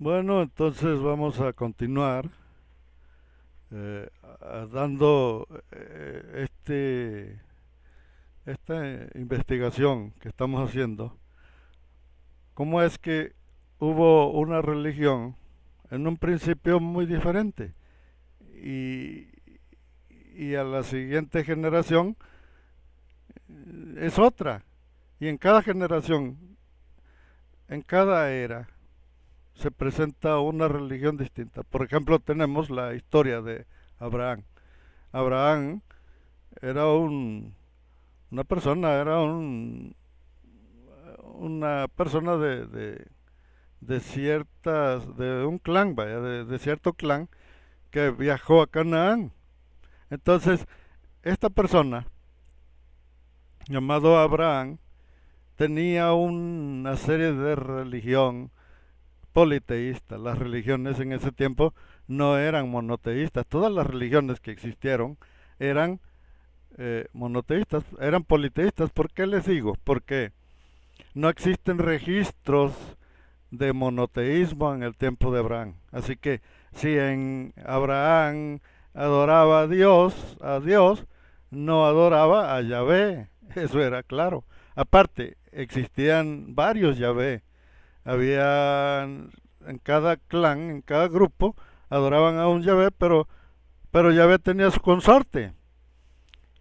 Bueno, entonces vamos a continuar dando esta investigación que estamos haciendo. ¿Cómo es que hubo una religión en un principio muy diferente y, y a la siguiente generación es otra? Y en cada generación, en cada era, se presenta una religión distinta. Por ejemplo, tenemos la historia de Abraham. Abraham era una persona de un clan, vaya, de cierto clan que viajó a Canaán. Entonces, esta persona, llamado Abraham, tenía una serie de religión politeísta. Las religiones en ese tiempo no eran monoteístas. Todas las religiones que existieron eran monoteístas, eran politeístas. ¿Por qué les digo? Porque no existen registros de monoteísmo en el tiempo de Abraham. Así que si en Abraham adoraba a Dios, no adoraba a Yahvé. Eso era claro. Aparte, existían varios Yahvé. Había en cada clan, en cada grupo, adoraban a un Yahvé, pero Yahvé tenía su consorte.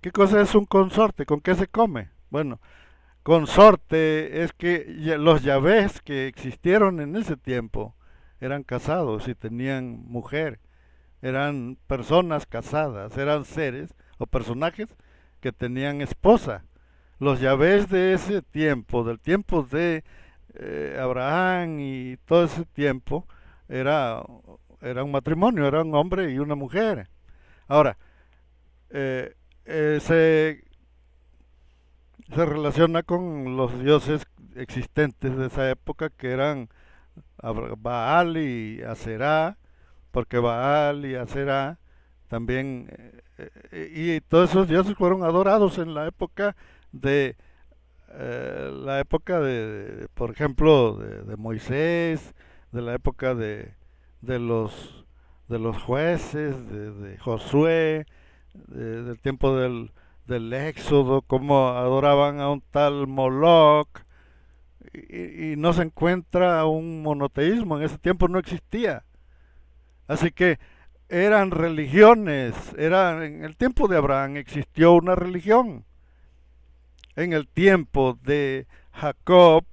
¿Qué cosa es un consorte? ¿Con qué se come? Bueno, consorte es que los Yahvés que existieron en ese tiempo eran casados y tenían mujer, eran personas casadas, eran seres o personajes que tenían esposa. Los Yahvés de ese tiempo, del tiempo de Abraham y todo ese tiempo, era, era un matrimonio, era un hombre y una mujer. Ahora, eh, eh, se se relaciona con los dioses existentes de esa época que eran Baal y Aserá, porque Baal y Aserá también, y todos esos dioses fueron adorados en la época por ejemplo, de Moisés, de la época de los, de los jueces, de Josué, del tiempo del Éxodo, cómo adoraban a un tal Moloch, y no se encuentra un monoteísmo, en ese tiempo no existía. Así que eran religiones, en el tiempo de Abraham existió una religión, en el tiempo de Jacob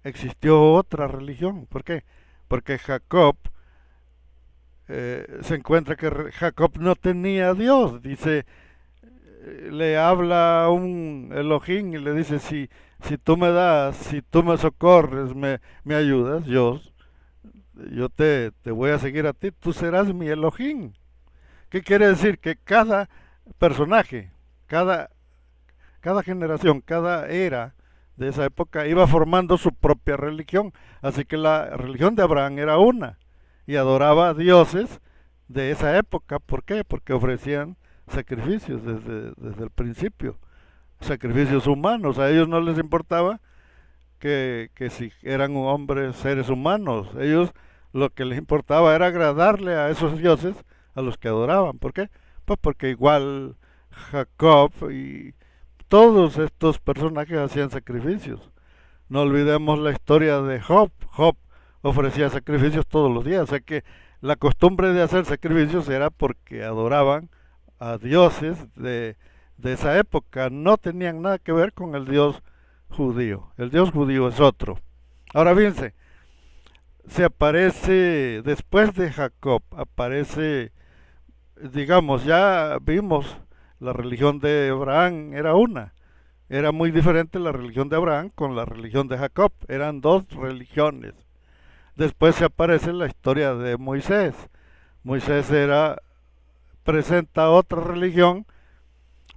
existió otra religión. ¿Por qué? Porque Jacob se encuentra que Jacob no tenía a Dios. Dice, le habla a un Elohim y le dice, si tú me das, si tú me socorres, me ayudas, yo te voy a seguir a ti, tú serás mi Elohim. ¿Qué quiere decir? Que cada personaje, cada, cada generación, cada era de esa época iba formando su propia religión. Así que la religión de Abraham era una y adoraba a dioses de esa época. ¿Por qué? Porque ofrecían sacrificios desde el principio, sacrificios humanos. A ellos no les importaba que si eran hombres, seres humanos. Ellos lo que les importaba era agradarle a esos dioses a los que adoraban. ¿Por qué? Pues porque igual Jacob y todos estos personajes hacían sacrificios. No olvidemos la historia de Job. Job ofrecía sacrificios todos los días. O sea que la costumbre de hacer sacrificios era porque adoraban a dioses de esa época. No tenían nada que ver con el Dios judío. El Dios judío es otro. Ahora fíjense, se aparece, después de Jacob, aparece, digamos, ya vimos, la religión de Abraham era una. Era muy diferente la religión de Abraham con la religión de Jacob. Eran dos religiones. Después se aparece la historia de Moisés. Moisés presenta otra religión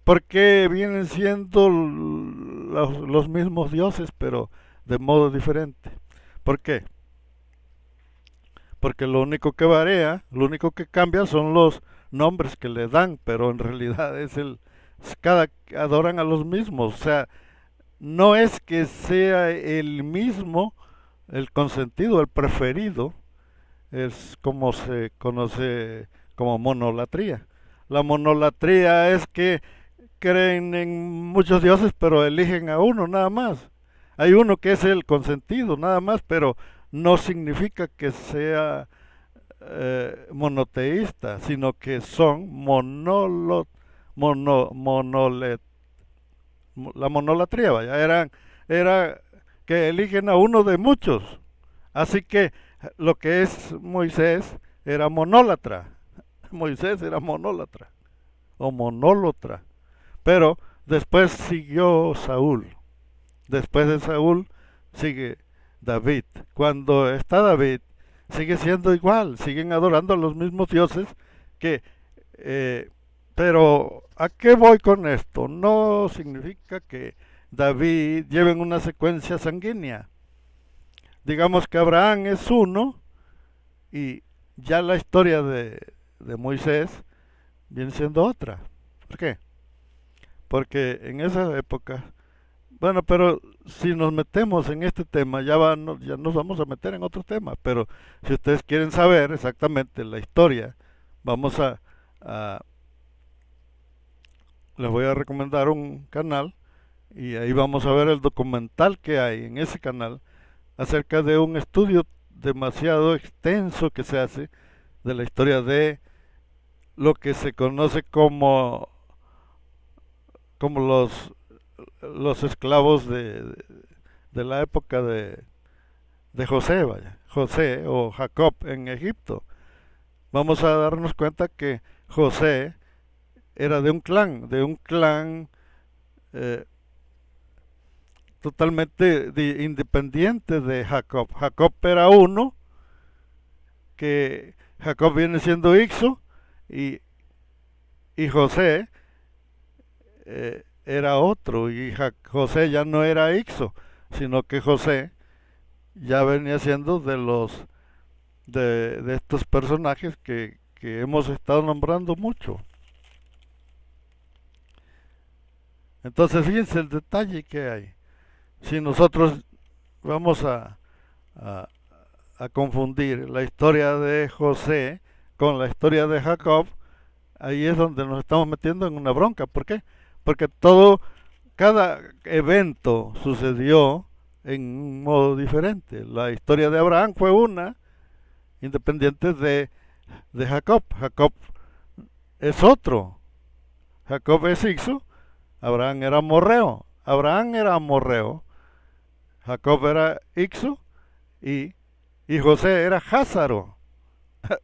porque vienen siendo los mismos dioses, pero de modo diferente. ¿Por qué? Porque lo único que varía, lo único que cambia son los nombres que le dan, pero en realidad cada adoran a los mismos. O sea, no es que sea el mismo, el consentido, el preferido, es como se conoce como monolatría. La monolatría es que creen en muchos dioses, pero eligen a uno nada más. Hay uno que es el consentido, nada más, pero no significa que sea monoteísta, sino que son la monolatría, vaya, era que eligen a uno de muchos. Así que lo que es Moisés era monólatra. Moisés era monólatra o monólatra. Pero después siguió Saúl. Después de Saúl sigue David. Cuando está David, sigue siendo igual. Siguen adorando a los mismos dioses que... pero, ¿a qué voy con esto? No significa que David lleve en una secuencia sanguínea. Digamos que Abraham es uno y ya la historia de Moisés viene siendo otra. ¿Por qué? Porque en esa época, bueno, pero si nos metemos en este tema, ya nos vamos a meter en otro tema, pero si ustedes quieren saber exactamente la historia, vamos a les voy a recomendar un canal y ahí vamos a ver el documental que hay en ese canal acerca de un estudio demasiado extenso que se hace de la historia de lo que se conoce como los esclavos de la época de José, vaya, José o Jacob en Egipto. Vamos a darnos cuenta que José era de un clan eh, totalmente independiente de Jacob. Jacob era uno, que Jacob viene siendo Ixo, y, y José era otro, y José ya no era Ixo, sino que José ya venía siendo de estos personajes que hemos estado nombrando mucho. Entonces fíjense el detalle que hay. Si nosotros vamos a, a confundir la historia de José con la historia de Jacob, ahí es donde nos estamos metiendo en una bronca. ¿Por qué? Porque cada evento sucedió en un modo diferente. La historia de Abraham fue una, independiente de Jacob. Jacob es otro. Jacob es Ixo, Abraham era amorreo. Abraham era amorreo, Jacob era Ixo y, y José era Házaro.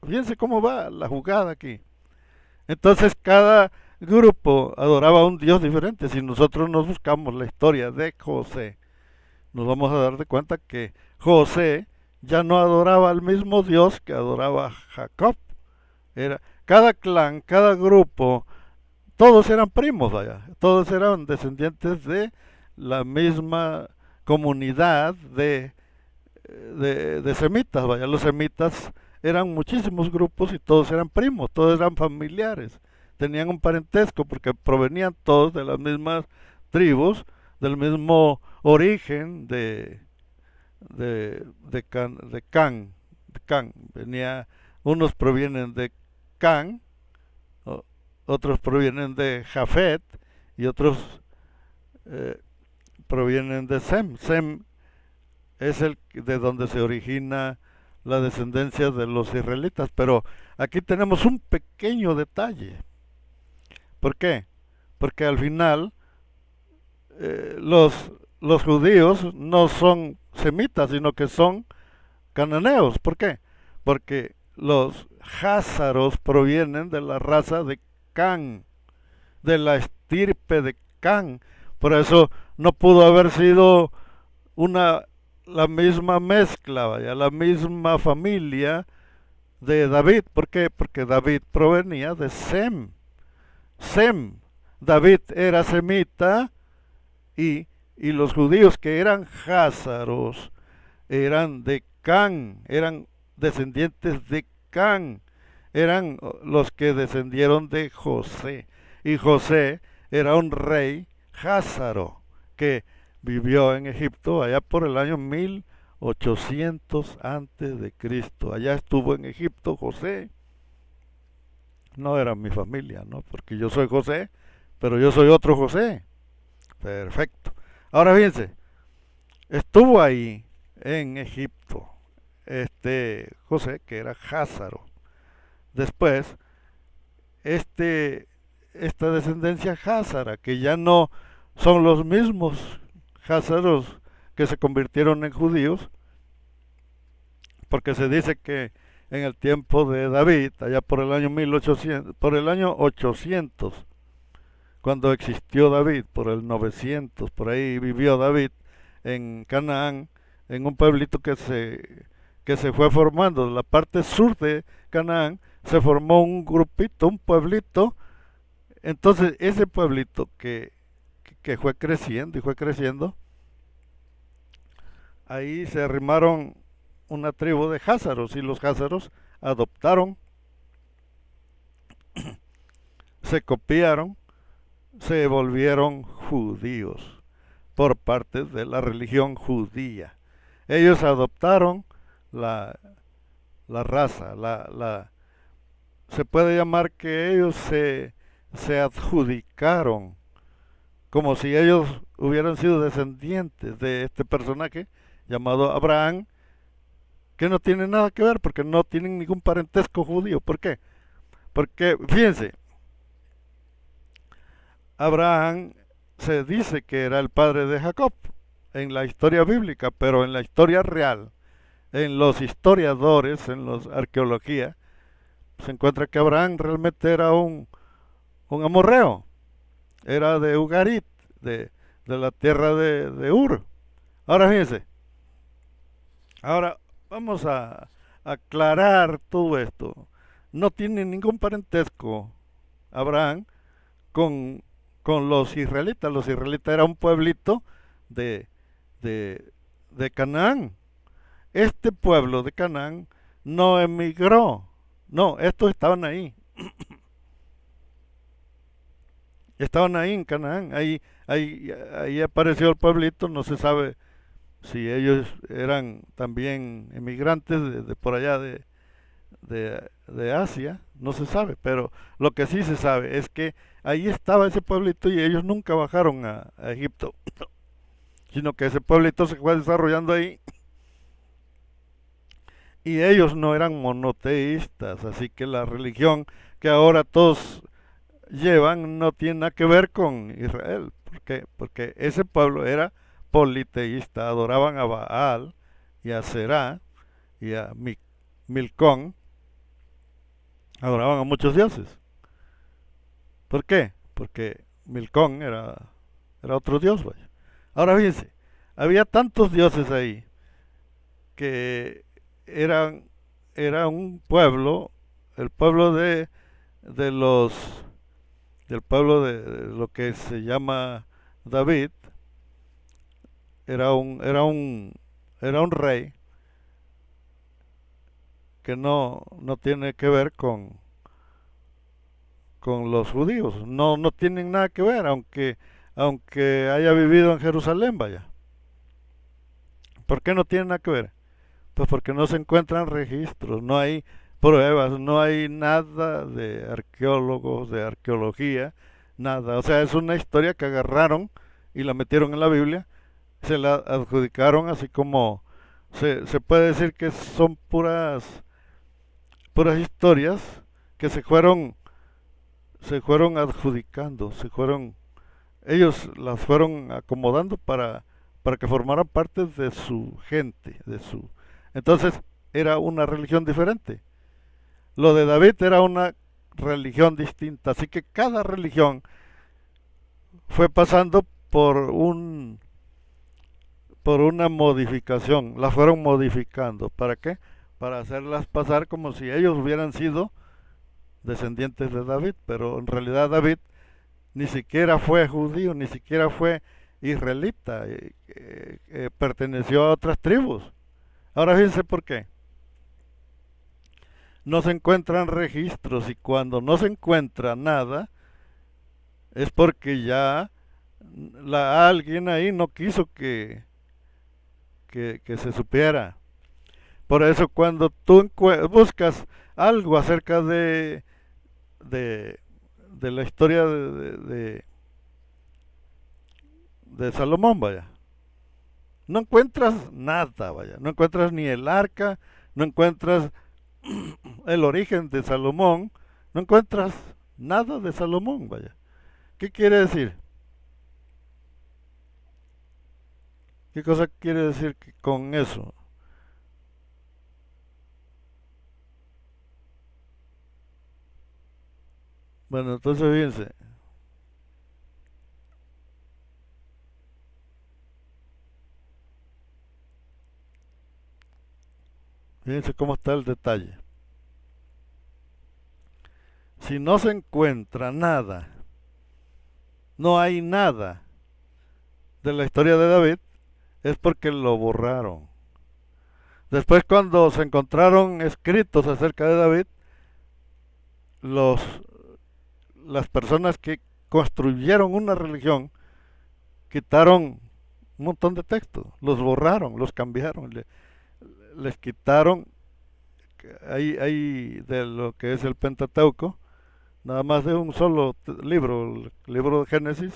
Fíjense cómo va la jugada aquí. Entonces cada grupo adoraba a un Dios diferente. Si nosotros nos buscamos la historia de José, nos vamos a dar de cuenta que José ya no adoraba al mismo Dios que adoraba Jacob. Cada clan, cada grupo, todos eran primos allá, todos eran descendientes de la misma comunidad de semitas, vaya, los semitas eran muchísimos grupos y todos eran primos, todos eran familiares, tenían un parentesco porque provenían todos de las mismas tribus, del mismo origen de Can. Unos provienen de Can, otros provienen de Jafet y otros eh, provienen de Sem. Sem es el de donde se origina la descendencia de los israelitas. Pero aquí tenemos un pequeño detalle. ¿Por qué? Porque al final los judíos no son semitas, sino que son cananeos. ¿Por qué? Porque los házaros provienen de la raza de Can, de la estirpe de Can. Por eso no pudo haber sido la misma mezcla, vaya, la misma familia de David. ¿Por qué? Porque David provenía de Sem. Sem. David era semita y los judíos que eran házaros eran de Can, eran descendientes de Can, eran los que descendieron de José. Y José era un rey házaro que vivió en Egipto allá por el año 800 antes de Cristo. Allá estuvo en Egipto José. No era mi familia, ¿no? Porque yo soy José, pero yo soy otro José. Perfecto. Ahora fíjense, estuvo ahí en Egipto este José, que era Házaro. Después, este, esta descendencia házara, que ya no son los mismos házaros que se convirtieron en judíos, porque se dice que en el tiempo de David, allá por el año 1800, por el año 800, cuando existió David, por el 900, por ahí vivió David en Canaán, en un pueblito que se fue formando. En la parte sur de Canaán se formó un grupito, un pueblito. Entonces ese pueblito que fue creciendo y fue creciendo, ahí se arrimaron una tribu de házaros y los házaros adoptaron, se copiaron, se volvieron judíos por parte de la religión judía. Ellos adoptaron la, la raza, se puede llamar que ellos se adjudicaron como si ellos hubieran sido descendientes de este personaje llamado Abraham, que no tiene nada que ver porque no tienen ningún parentesco judío. ¿Por qué? Porque, fíjense, Abraham se dice que era el padre de Jacob en la historia bíblica, pero en la historia real, en los historiadores, en la arqueología, se encuentra que Abraham realmente era un amorreo, era de Ugarit, de la tierra de Ur. Ahora fíjense, ahora vamos a aclarar todo esto. No tiene ningún parentesco Abraham con, con los israelitas. Los israelitas era un pueblito de, de Canaán. Este pueblo de Canaán no emigró. No, estos estaban ahí. Estaban ahí en Canaán. Ahí apareció el pueblito. No se sabe si ellos eran también emigrantes de por allá de Asia, no se sabe, pero lo que sí se sabe es que ahí estaba ese pueblito y ellos nunca bajaron a Egipto, sino que ese pueblito se fue desarrollando ahí y ellos no eran monoteístas, así que la religión que ahora todos llevan no tiene nada que ver con Israel. ¿Por qué? Porque ese pueblo era politeísta, adoraban a Baal y a Será y a Milcón, adoraban a muchos dioses. ¿Por qué? Porque Milcón era otro dios, vaya. Ahora fíjense, había tantos dioses ahí que eran, era un pueblo, el pueblo de los, del pueblo de lo que se llama David, era un, era un, era un rey que no tiene que ver con los judíos, no tienen nada que ver, aunque haya vivido en Jerusalén, vaya. ¿Por qué no tienen nada que ver? Pues porque no se encuentran registros, no hay pruebas, no hay nada de arqueólogos, de arqueología, nada. O sea, es una historia que agarraron y la metieron en la Biblia, se la adjudicaron así como se puede decir que son puras historias que se fueron adjudicando, ellos las fueron acomodando para que formaran parte de su gente, entonces era una religión diferente. Lo de David era una religión distinta, así que cada religión fue pasando por una modificación, la fueron modificando. ¿Para qué? Para hacerlas pasar como si ellos hubieran sido descendientes de David, pero en realidad David ni siquiera fue judío, ni siquiera fue israelita, perteneció a otras tribus. Ahora fíjense por qué. No se encuentran registros y cuando no se encuentra nada es porque ya alguien ahí no quiso que se supiera. Por eso cuando tú buscas algo acerca de, de la historia de Salomón, vaya, no encuentras nada, vaya, no encuentras ni el arca, no encuentras el origen de Salomón, no encuentras nada de Salomón, vaya. ¿Qué quiere decir? ¿Qué cosa quiere decir con eso? Bueno, entonces fíjense cómo está el detalle. Si no se encuentra nada, no hay nada de la historia de David, es porque lo borraron. Después cuando se encontraron escritos acerca de David, los, las personas que construyeron una religión quitaron un montón de textos, los borraron, los cambiaron, les quitaron ahí de lo que es el Pentateuco, nada más de un solo libro, el libro de Génesis,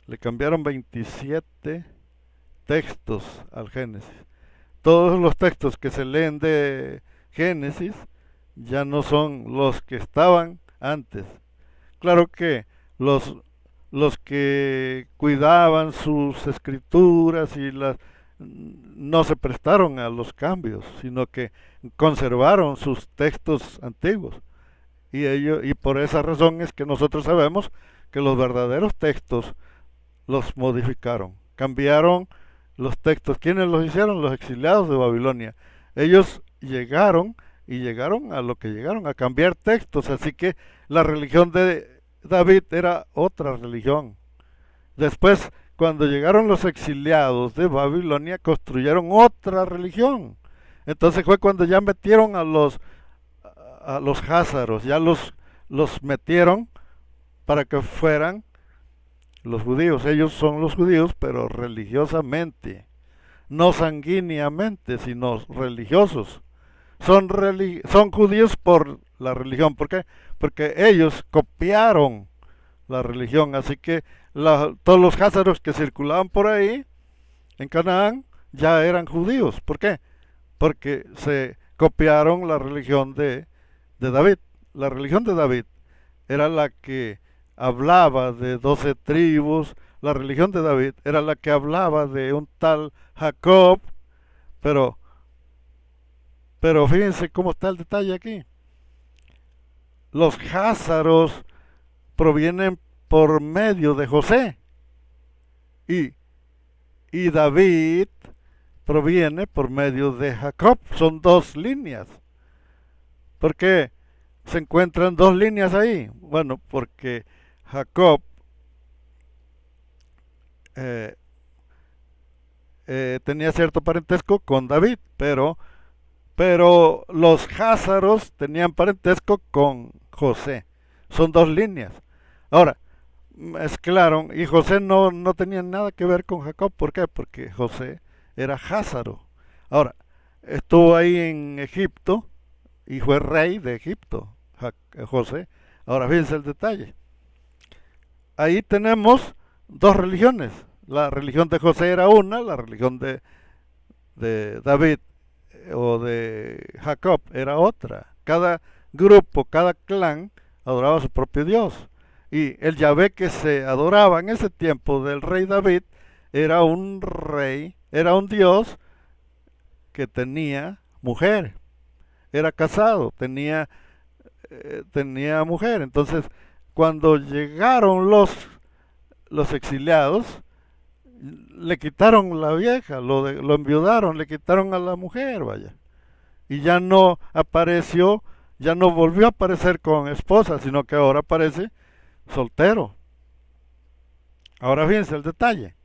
le cambiaron 27 textos al Génesis. Todos los textos que se leen de Génesis ya no son los que estaban antes. Claro que los, los que cuidaban sus escrituras y las no se prestaron a los cambios, sino que conservaron sus textos antiguos. Y por esa razón es que nosotros sabemos que los verdaderos textos los modificaron, cambiaron los textos. ¿Quiénes los hicieron? Los exiliados de Babilonia. Ellos llegaron y llegaron a lo que llegaron, a cambiar textos. Así que la religión de David era otra religión. Después, cuando llegaron los exiliados de Babilonia, construyeron otra religión. Entonces fue cuando ya metieron a los házaros, ya los metieron para que fueran los judíos. Ellos son los judíos, pero religiosamente, no sanguíneamente, sino religiosos. Son judíos por la religión. ¿Por qué? Porque ellos copiaron la religión. Así que todos los házaros que circulaban por ahí en Canaán ya eran judíos. ¿Por qué? Porque se copiaron la religión de David. La religión de David era la que hablaba de 12 tribus. La religión de David era la que hablaba de un tal Jacob. Pero, pero fíjense cómo está el detalle aquí. Los házaros provienen por medio de José. Y, y David proviene por medio de Jacob. Son dos líneas. ¿Por qué se encuentran dos líneas ahí? Bueno, porque Jacob eh, tenía cierto parentesco con David, pero los házaros tenían parentesco con José. Son dos líneas. Ahora, mezclaron y José no tenía nada que ver con Jacob. ¿Por qué? Porque José era házaro. Ahora, estuvo ahí en Egipto y fue rey de Egipto, José. Ahora fíjense el detalle. Ahí tenemos dos religiones. La religión de José era una, la religión de David o de Jacob era otra. Cada grupo, cada clan adoraba a su propio Dios. Y el Yahvé que se adoraba en ese tiempo del rey David era un rey, era un Dios que tenía mujer, era casado, tenía mujer. Entonces, cuando llegaron los exiliados, le quitaron la vieja, lo enviudaron, le quitaron a la mujer, vaya. Y ya no apareció, ya no volvió a aparecer con esposa, sino que ahora aparece soltero. Ahora fíjense el detalle.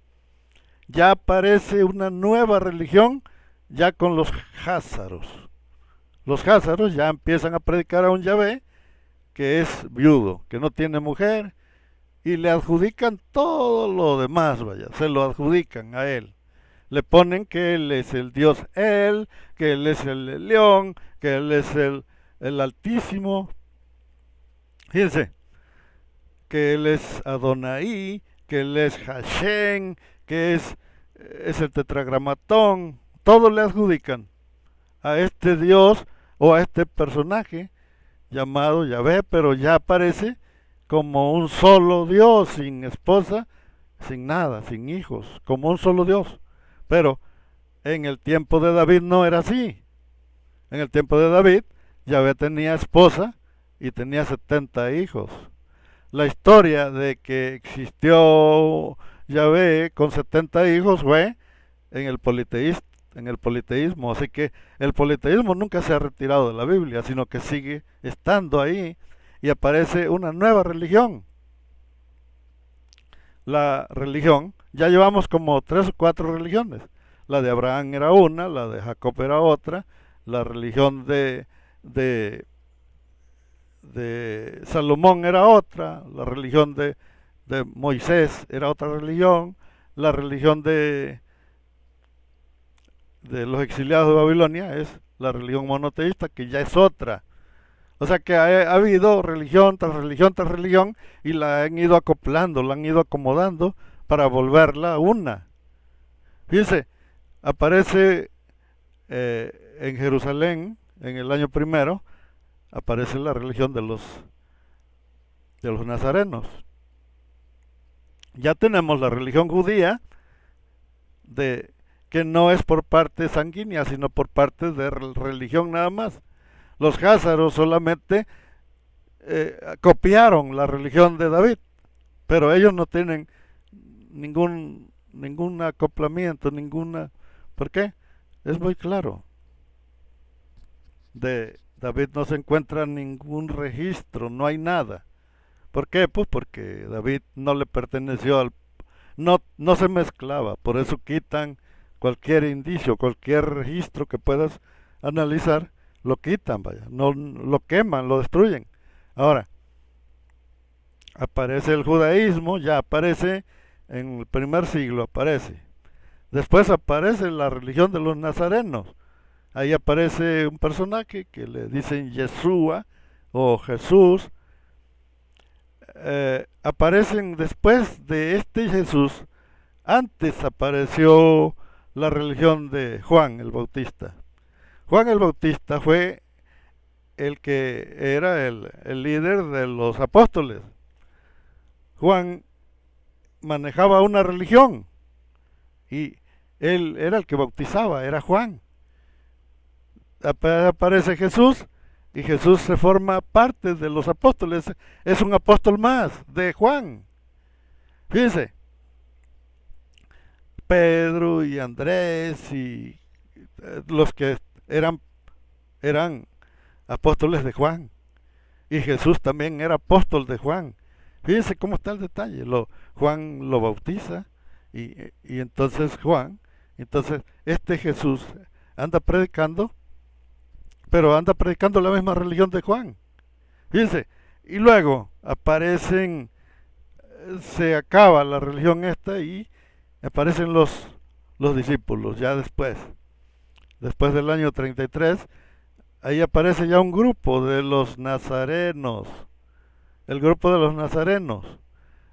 Ya aparece una nueva religión, ya con los házaros. Los házaros ya empiezan a predicar a un Yahvé que es viudo, que no tiene mujer, y le adjudican todo lo demás, vaya, se lo adjudican a él. Le ponen que él es el Dios él, que él es el león, que él es el Altísimo. Fíjense, que él es Adonai, que él es Hashem, que es el tetragramatón. Todo le adjudican a este Dios o a este personaje llamado Yahvé, pero ya aparece como un solo Dios, sin esposa, sin nada, sin hijos, como un solo Dios. Pero en el tiempo de David no era así. En el tiempo de David, Yahvé tenía esposa y tenía 70 hijos. La historia de que existió Yahvé con 70 hijos fue en el politeísmo. Así que el politeísmo nunca se ha retirado de la Biblia, sino que sigue estando ahí y aparece una nueva religión. La religión, ya llevamos como 3 o 4 religiones. La de Abraham era una, la de Jacob era otra, la religión de Salomón era otra, la religión de Moisés era otra religión, la religión de los exiliados de Babilonia es la religión monoteísta, que ya es otra. O sea que ha habido religión tras religión tras religión y la han ido acoplando, la han ido acomodando para volverla una. Fíjense, aparece en Jerusalén, en el año primero, aparece la religión de los nazarenos. Ya tenemos la religión judía, que no es por parte sanguínea, sino por parte de religión nada más. Los házaros solamente copiaron la religión de David, pero ellos no tienen ningún acoplamiento, ninguna... ¿Por qué? Es muy claro. De David no se encuentra ningún registro, no hay nada. ¿Por qué? Pues porque David no le perteneció no se mezclaba, por eso quitan cualquier indicio, cualquier registro que puedas analizar, lo quitan, vaya, no lo queman, lo destruyen. Ahora, aparece el judaísmo, ya aparece en el primer siglo, aparece. Después aparece la religión de los nazarenos. Ahí aparece un personaje que le dicen Yeshua o Jesús. Aparecen después de este Jesús. Antes apareció la religión de Juan el Bautista. Juan el Bautista fue el que era el líder de los apóstoles. Juan manejaba una religión y él era el que bautizaba, era Juan. Aparece Jesús y Jesús se forma parte de los apóstoles, es un apóstol más de Juan. Fíjense, Pedro y Andrés y los que eran apóstoles de Juan, y Jesús también era apóstol de Juan. Fíjense cómo está el detalle. Juan lo bautiza y entonces entonces este Jesús anda predicando, pero anda predicando la misma religión de Juan. Fíjense, y luego se acaba la religión esta y aparecen los discípulos, ya después del año 33, ahí aparece ya un grupo de los nazarenos, el grupo de los nazarenos.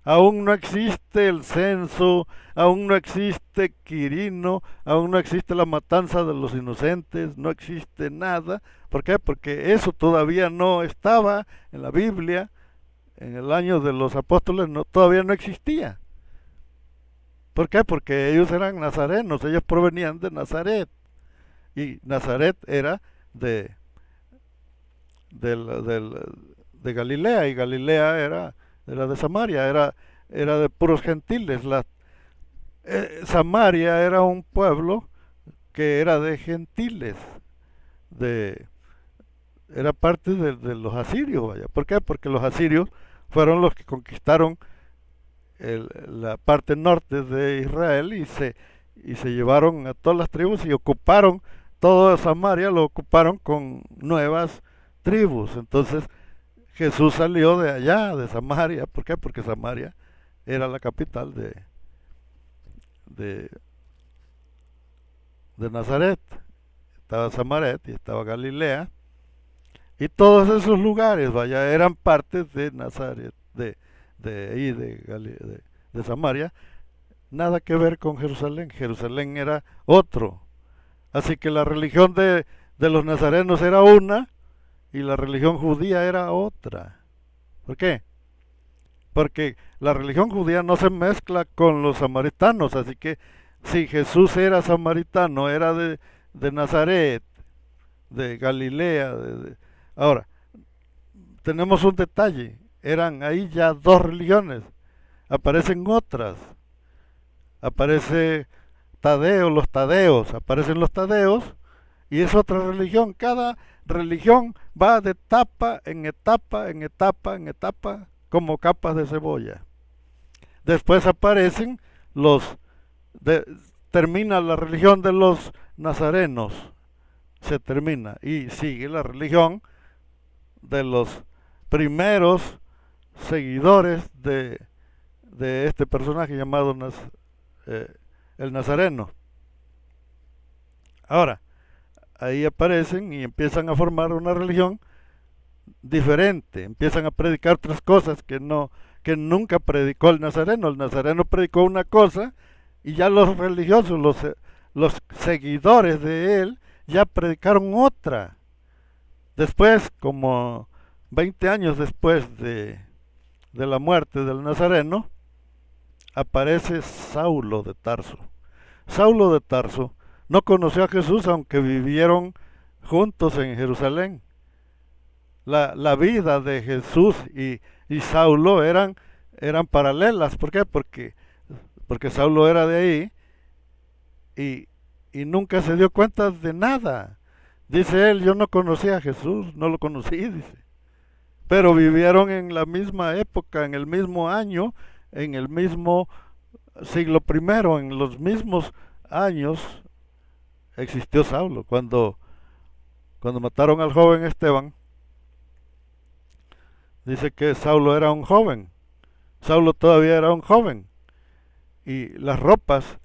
Aún no existe el censo, aún no existe Quirino, aún no existe la matanza de los inocentes, no existe nada. ¿Por qué? Porque eso todavía no estaba en la Biblia, en el año de los apóstoles todavía no existía. ¿Por qué? Porque ellos eran nazarenos, ellos provenían de Nazaret. Y Nazaret era de Galilea, y Galilea era de Samaria, era de puros gentiles. Samaria era un pueblo que era de gentiles, era parte de los asirios, vaya. ¿Por qué? Porque los asirios fueron los que conquistaron la parte norte de Israel y se llevaron a todas las tribus y ocuparon toda Samaria, lo ocuparon con nuevas tribus. Entonces Jesús salió de allá, de Samaria. ¿Por qué? Porque Samaria era la capital de de Nazaret, estaba Samaret y estaba Galilea, y todos esos lugares, vaya, eran partes de Nazaret, ahí, de Samaria, nada que ver con Jerusalén. Jerusalén era otro. Así que la religión de los nazarenos era una y la religión judía era otra. ¿Por qué? Porque la religión judía no se mezcla con los samaritanos, así que si Jesús era samaritano, era de Nazaret, de Galilea. Ahora, tenemos un detalle, eran ahí ya dos religiones, aparecen otras, aparece Tadeo, los tadeos, aparecen los tadeos y es otra religión. Cada religión va de etapa en etapa, en etapa, en etapa, como capas de cebolla. Después aparecen los, termina la religión de los nazarenos, se termina y sigue la religión de los primeros seguidores de este personaje llamado el Nazareno. Ahora, ahí aparecen y empiezan a formar una religión diferente, empiezan a predicar otras cosas que nunca predicó el Nazareno. El Nazareno predicó una cosa y ya los religiosos, los seguidores de él, ya predicaron otra. Después, como 20 años después de la muerte del Nazareno, aparece Saulo de Tarso. Saulo de Tarso no conoció a Jesús aunque vivieron juntos en Jerusalén. La vida de Jesús y Saulo eran paralelas. ¿Por qué? Porque Saulo era de ahí y nunca se dio cuenta de nada. Dice él, yo no conocí a Jesús, no lo conocí, dice. Pero vivieron en la misma época, en el mismo año, en el mismo siglo primero, en los mismos años existió Saulo. Cuando mataron al joven Esteban, dice que Saulo era un joven. Saulo todavía era un joven. Y las ropas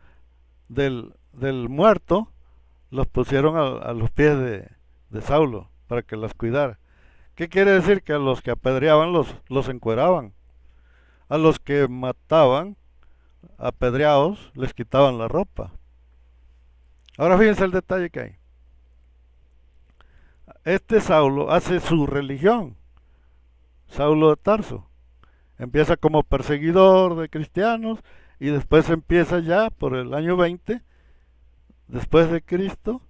del muerto los pusieron a los pies de Saulo para que las cuidara. ¿Qué quiere decir? Que a los que apedreaban los encueraban. A los que mataban, apedreados, les quitaban la ropa. Ahora fíjense el detalle que hay. Este Saulo hace su religión. Saulo de Tarso. Empieza como perseguidor de cristianos y después empieza ya por el año 20, después de Cristo,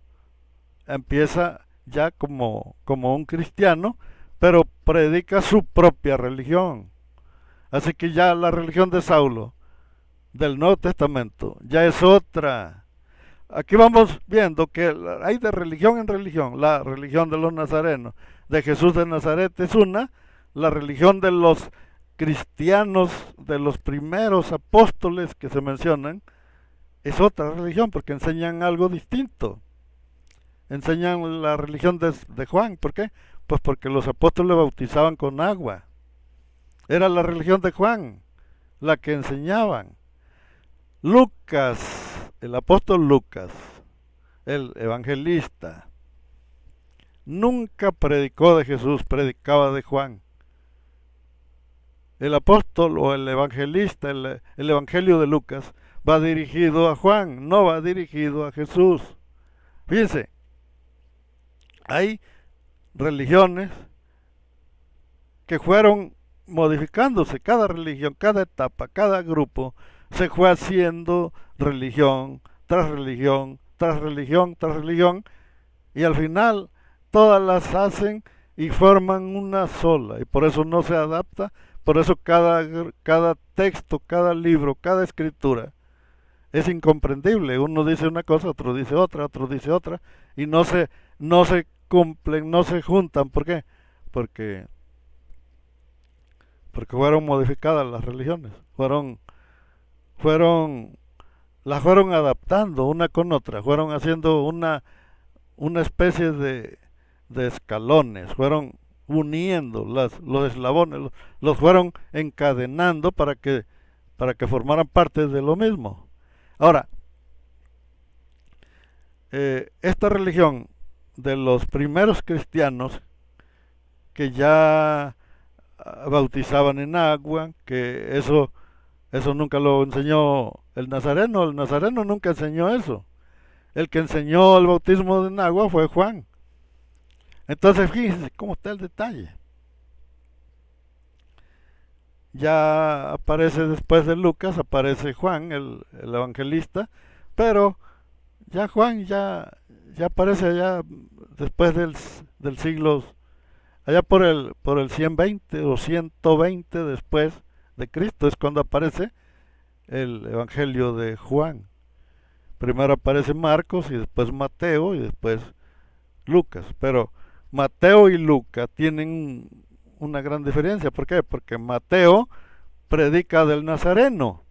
empieza ya como un cristiano, pero predica su propia religión. Así que ya la religión de Saulo, del Nuevo Testamento, ya es otra. Aquí vamos viendo que hay de religión en religión. La religión de los nazarenos, de Jesús de Nazaret es una, la religión de los cristianos, de los primeros apóstoles que se mencionan, es otra religión porque enseñan algo distinto. Enseñan la religión de Juan. ¿Por qué? Pues porque los apóstoles bautizaban con agua. Era la religión de Juan la que enseñaban. Lucas, el apóstol Lucas, el evangelista, nunca predicó de Jesús, predicaba de Juan. El apóstol o el evangelista, el evangelio de Lucas, va dirigido a Juan, no va dirigido a Jesús. Fíjense, hay religiones que fueron modificándose, cada religión, cada etapa, cada grupo se fue haciendo religión tras religión, tras religión, tras religión, y al final todas las hacen y forman una sola, y por eso no se adapta. Por eso cada texto, cada libro, cada escritura es incomprendible. Uno dice una cosa, otro dice otra, y no se cumplen, no se juntan. ¿Por qué? Porque fueron modificadas las religiones, las fueron adaptando una con otra, fueron haciendo una especie de escalones, fueron uniendo los eslabones, los fueron encadenando para que formaran parte de lo mismo. Ahora, esta religión de los primeros cristianos que ya bautizaban en agua, que eso nunca lo enseñó el Nazareno nunca enseñó eso. El que enseñó el bautismo en agua fue Juan. Entonces fíjense cómo está el detalle. Ya aparece después de Lucas, aparece Juan, el evangelista, pero ya Juan ya aparece allá después del siglo, allá por el 120 o 120 después de Cristo, es cuando aparece el evangelio de Juan. Primero aparece Marcos y después Mateo y después Lucas, pero Mateo y Lucas tienen una gran diferencia. ¿Por qué? Porque Mateo predica del Nazareno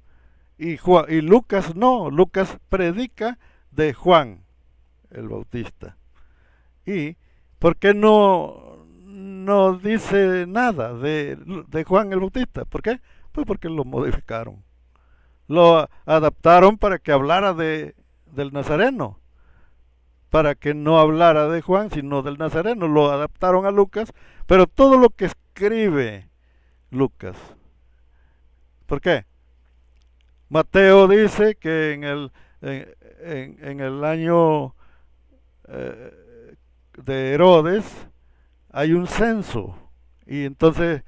y Lucas no, Lucas predica de Juan el Bautista. ¿Y por qué no dice nada de Juan el Bautista? ¿Por qué? Pues porque lo modificaron. Lo adaptaron para que hablara del Nazareno, para que no hablara de Juan, sino del Nazareno. Lo adaptaron a Lucas, pero todo lo que escribe Lucas. ¿Por qué? Mateo dice que en el año de Herodes hay un censo y entonces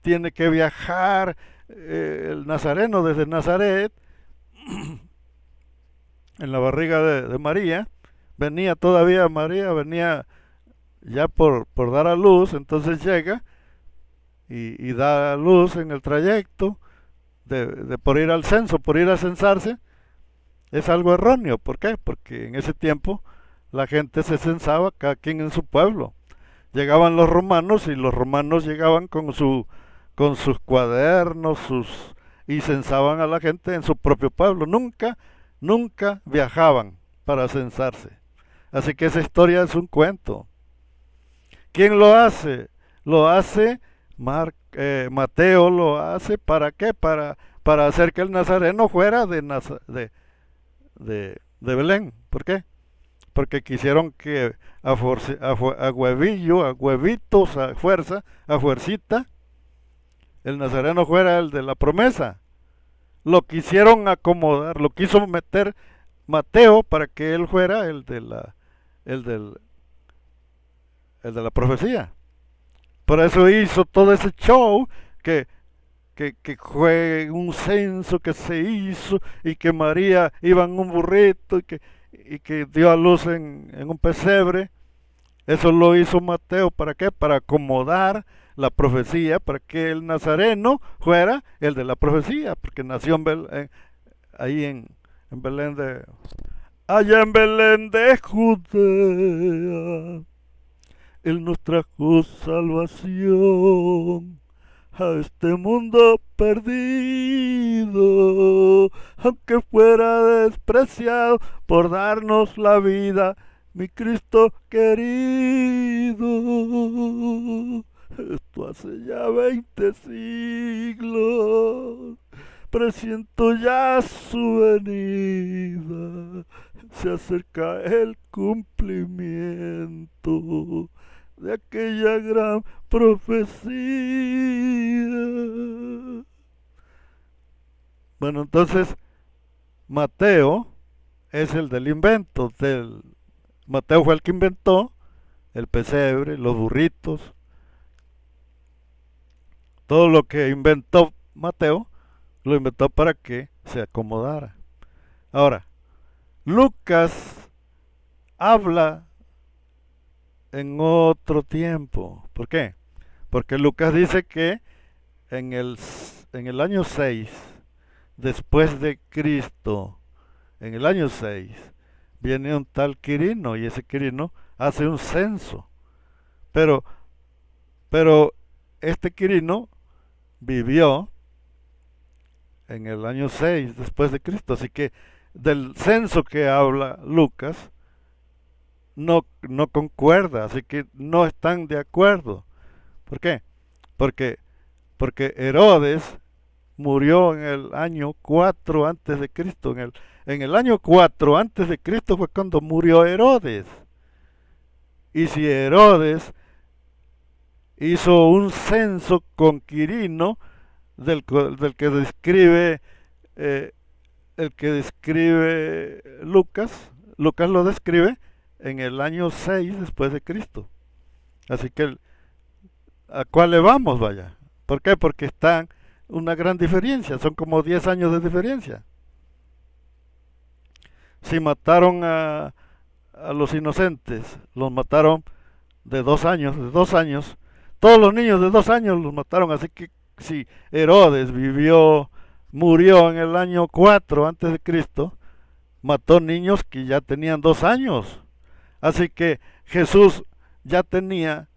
tiene que viajar el nazareno desde Nazaret en la barriga de María. Venía todavía María, venía ya por dar a luz, entonces llega y da a luz en el trayecto por ir al censo, por ir a censarse. Es algo erróneo. ¿Por qué? Porque en ese tiempo la gente se censaba cada quien en su pueblo. Llegaban los romanos y los romanos llegaban con sus cuadernos y censaban a la gente en su propio pueblo. Nunca viajaban para censarse. Así que esa historia es un cuento. ¿Quién lo hace? Lo hace Mateo, lo hace ¿para qué? Para hacer que el nazareno fuera de Belén. ¿Por qué? Porque quisieron que a huevitos, a fuerza, a fuercita, el nazareno fuera el de la promesa. Lo quisieron acomodar, lo quiso meter Mateo para que él fuera el del, el de la profecía. Por eso hizo todo ese show que fue un censo que se hizo y que María iba en un burrito y que dio a luz en un pesebre. Eso lo hizo Mateo, ¿para qué? Para acomodar la profecía, para que el nazareno fuera el de la profecía, porque nació ahí en Belén allá en Belén de Judea. Él nos trajo salvación a este mundo perdido, aunque fuera despreciado por darnos la vida, mi Cristo querido. Esto hace ya 20 siglos, presiento ya su venida, se acerca el cumplimiento de aquella gran profecía. Bueno, entonces Mateo es el del invento. Mateo fue el que inventó el pesebre, los burritos, todo lo que inventó Mateo, lo inventó para que se acomodara. Ahora, Lucas habla en otro tiempo. ¿Por qué? Porque Lucas dice que en el año 6, después de Cristo, en el año 6, viene un tal Quirino y ese Quirino hace un censo. Pero este Quirino vivió en el año 6 después de Cristo. Así que del censo que habla Lucas no concuerda, así que no están de acuerdo. ¿Por qué? Porque Herodes murió en el año 4 antes de Cristo, En el año 4 antes de Cristo fue cuando murió Herodes. Y si Herodes hizo un censo con Quirino, del que describe el que describe Lucas, Lucas lo describe en el año 6 después de Cristo. Así que, ¿a cuál le vamos, vaya? ¿Por qué? Porque están una gran diferencia, son como 10 años de diferencia. Si mataron a los inocentes, los mataron de 2 años, todos los niños de 2 años los mataron, así que si Herodes murió en el año 4 antes de Cristo, mató niños que ya tenían 2 años. Así que Jesús ya tenía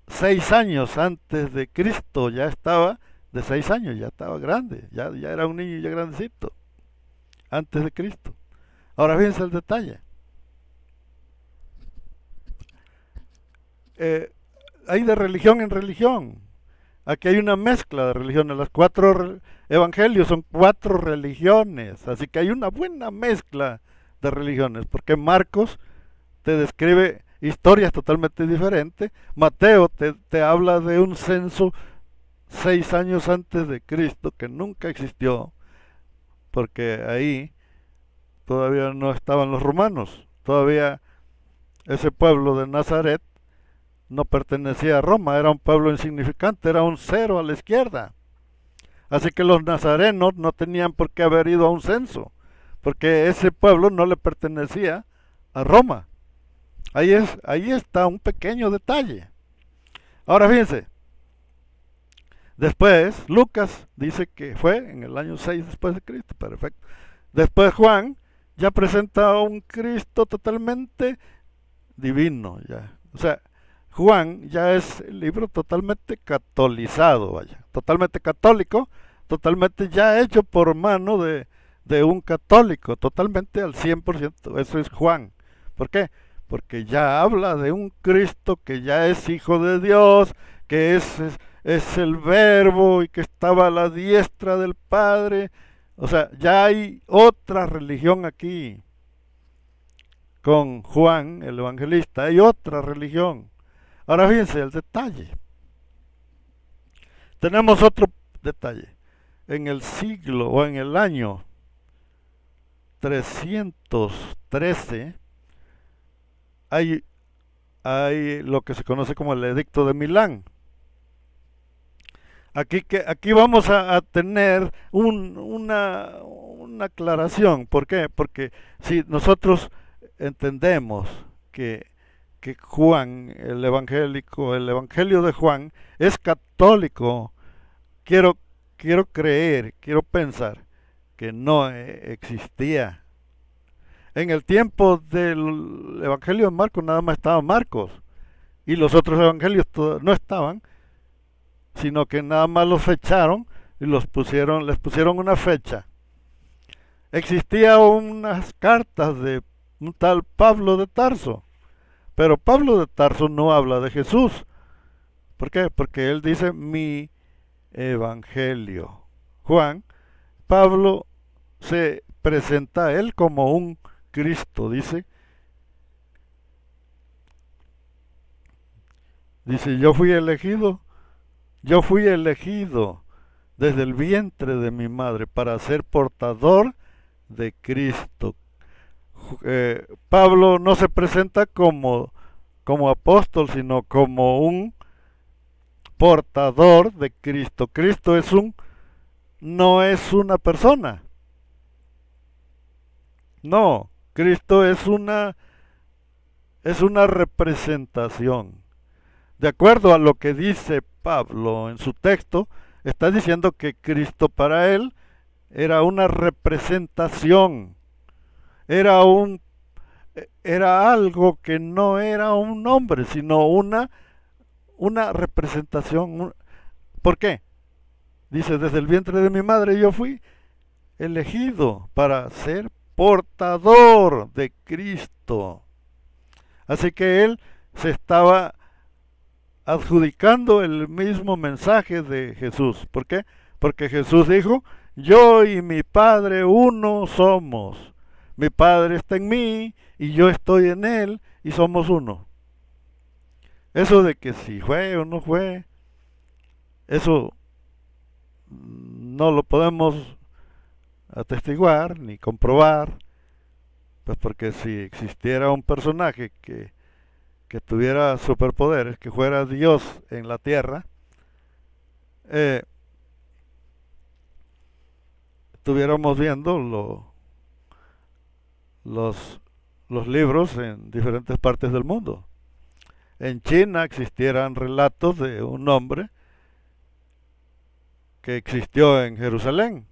6 años antes de Cristo, ya estaba de 6 años, ya estaba grande, ya era un niño ya grandecito, antes de Cristo. Ahora fíjense el detalle. Hay de religión en religión. Aquí hay una mezcla de religiones. Los 4 evangelios son 4 religiones. Así que hay una buena mezcla de religiones. Porque Marcos te describe historias totalmente diferentes. Mateo te habla de un censo 6 años antes de Cristo que nunca existió. Porque ahí todavía no estaban los romanos. Todavía ese pueblo de Nazaret no pertenecía a Roma, era un pueblo insignificante, era un 0 a la izquierda. Así que los nazarenos no tenían por qué haber ido a un censo, porque ese pueblo no le pertenecía a Roma. Ahí está un pequeño detalle. Ahora fíjense, después Lucas dice que fue en el año 6 después de Cristo, perfecto. Después Juan ya presenta a un Cristo totalmente divino, ya. O sea, Juan ya es el libro totalmente catolizado, vaya, totalmente católico, totalmente ya hecho por mano de un católico, totalmente al 100%, eso es Juan. ¿Por qué? Porque ya habla de un Cristo que ya es hijo de Dios, que es el verbo y que estaba a la diestra del Padre. O sea, ya hay otra religión aquí. Con Juan, el evangelista, hay otra religión. Ahora fíjense el detalle. Tenemos otro detalle. En el siglo o en el año 313 hay lo que se conoce como el Edicto de Milán. Aquí vamos a tener una aclaración. ¿Por qué? Porque si nosotros entendemos que Juan, el evangelio de Juan es católico, quiero creer, quiero pensar que no existía. En el tiempo del evangelio de Marcos nada más estaba Marcos y los otros evangelios no estaban, sino que nada más los fecharon y les pusieron una fecha. Existían unas cartas de un tal Pablo de Tarso, pero Pablo de Tarso no habla de Jesús. ¿Por qué? Porque él dice mi evangelio. Pablo se presenta a él como un Cristo, dice, yo fui elegido desde el vientre de mi madre para ser portador de Cristo. Pablo no se presenta como apóstol, sino como un portador de Cristo. Cristo no es una persona. No, Cristo es una representación. De acuerdo a lo que dice Pablo en su texto, está diciendo que Cristo para él era una representación. Era algo que no era un hombre, sino una representación. ¿Por qué? Dice, desde el vientre de mi madre yo fui elegido para ser portador de Cristo. Así que él se estaba adjudicando el mismo mensaje de Jesús. ¿Por qué? Porque Jesús dijo, yo y mi Padre uno somos. Mi Padre está en mí y yo estoy en él y somos uno. Eso de que si fue o no fue, eso no lo podemos atestiguar ni comprobar, pues porque si existiera un personaje que tuviera superpoderes, que fuera Dios en la tierra, eh, estuviéramos viendo los, los libros en diferentes partes del mundo. En China existieran relatos de un hombre que existió en Jerusalén.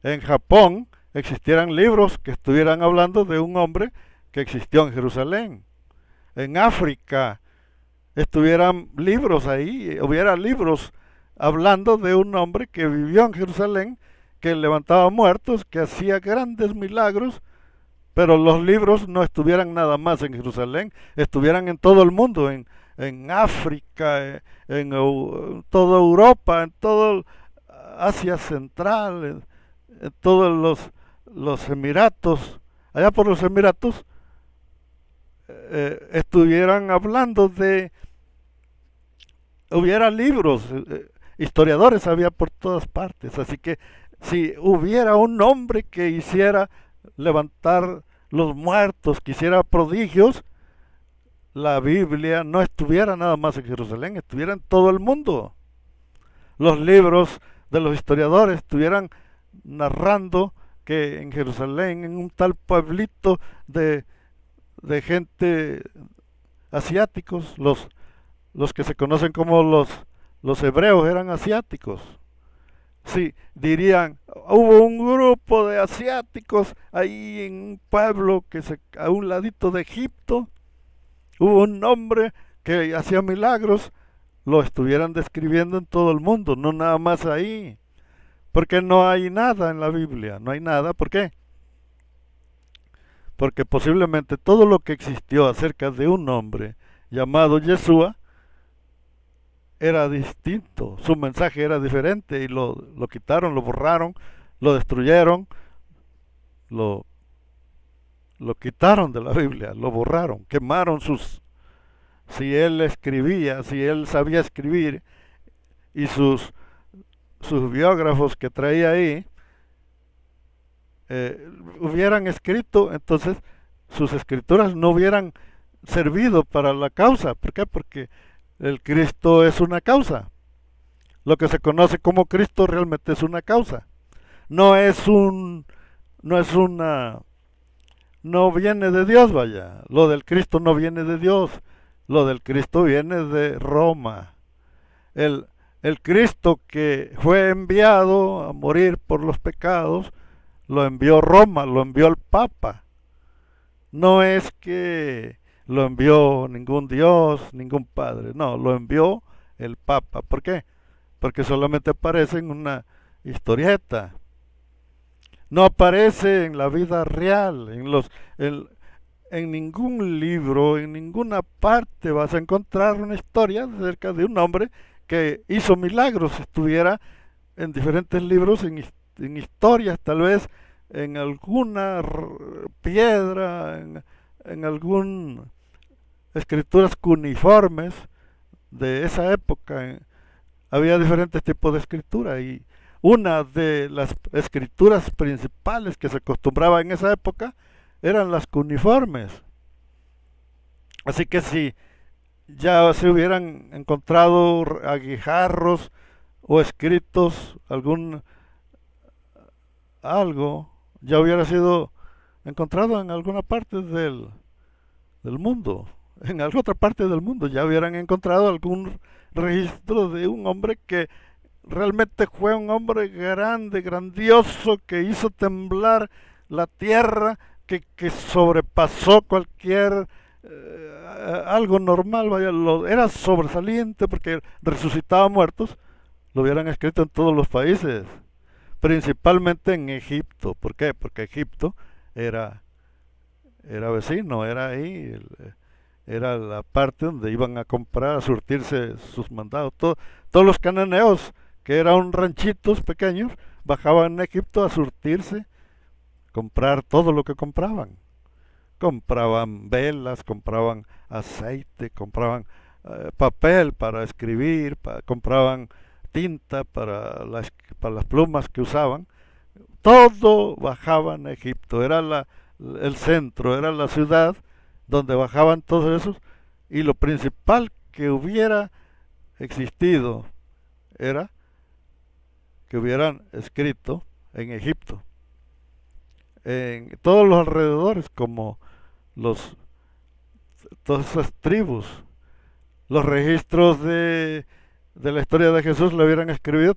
En Japón existieran libros que estuvieran hablando de un hombre que existió en Jerusalén. En África estuvieran libros ahí, hubiera libros hablando de un hombre que vivió en Jerusalén, que levantaba muertos, que hacía grandes milagros, pero los libros no estuvieran nada más en Jerusalén, estuvieran en todo el mundo, en África, en toda Europa, en todo Asia Central, en todos los Emiratos, allá por los Emiratos, estuvieran hablando hubiera libros, historiadores había por todas partes, así que si hubiera un hombre que hiciera levantar los muertos, que hiciera prodigios, la Biblia no estuviera nada más en Jerusalén, estuviera en todo el mundo. Los libros de los historiadores estuvieran narrando que en Jerusalén, en un tal pueblito de gente asiáticos, los que se conocen como los hebreos eran asiáticos. Sí, dirían, hubo un grupo de asiáticos ahí en un pueblo a un ladito de Egipto, hubo un hombre que hacía milagros, lo estuvieran describiendo en todo el mundo, no nada más ahí, porque no hay nada en la Biblia, no hay nada. ¿Por qué? Porque posiblemente todo lo que existió acerca de un hombre llamado Yeshua era distinto, su mensaje era diferente y lo quitaron, lo borraron, lo destruyeron, lo, lo quitaron de la Biblia, lo borraron, quemaron si él escribía, si él sabía escribir y sus biógrafos que traía ahí hubieran escrito, entonces sus escrituras no hubieran servido para la causa. ¿Por qué? Porque el Cristo es una causa. Lo que se conoce como Cristo realmente es una causa. No es un, no es una, no viene de Dios, vaya. Lo del Cristo no viene de Dios. Lo del Cristo viene de Roma. El, el Cristo que fue enviado a morir por los pecados, lo envió Roma, lo envió el Papa. No es que lo envió ningún Dios, ningún padre, no, lo envió el Papa. ¿Por qué? Porque solamente aparece en una historieta. No aparece en la vida real, en ningún libro, en ninguna parte vas a encontrar una historia acerca de un hombre que hizo milagros. Estuviera en diferentes libros, en historias, tal vez en alguna piedra, en algún escrituras cuneiformes de esa época. Había diferentes tipos de escritura y una de las escrituras principales que se acostumbraba en esa época eran las cuneiformes. Así que si ya se hubieran encontrado aguijarros o escritos algo, ya hubiera sido encontrado en alguna parte del mundo. En alguna otra parte del mundo ya hubieran encontrado algún registro de un hombre que realmente fue un hombre grande, grandioso, que hizo temblar la tierra, que sobrepasó cualquier algo normal, vaya, era sobresaliente porque resucitaba muertos. Lo hubieran escrito en todos los países, principalmente en Egipto. ¿Por qué? Porque Egipto era vecino, era ahí, era la parte donde iban a comprar, a surtirse sus mandados. Todos los cananeos, que eran ranchitos pequeños, bajaban a Egipto a surtirse, comprar todo lo que compraban. Compraban velas, compraban aceite, compraban papel para escribir, compraban tinta para las plumas que usaban. Todo bajaban a Egipto, era el centro, era la ciudad donde bajaban todos esos, y lo principal que hubiera existido era que hubieran escrito en Egipto, en todos los alrededores, como los todas esas tribus, los registros de la historia de Jesús lo hubieran escrito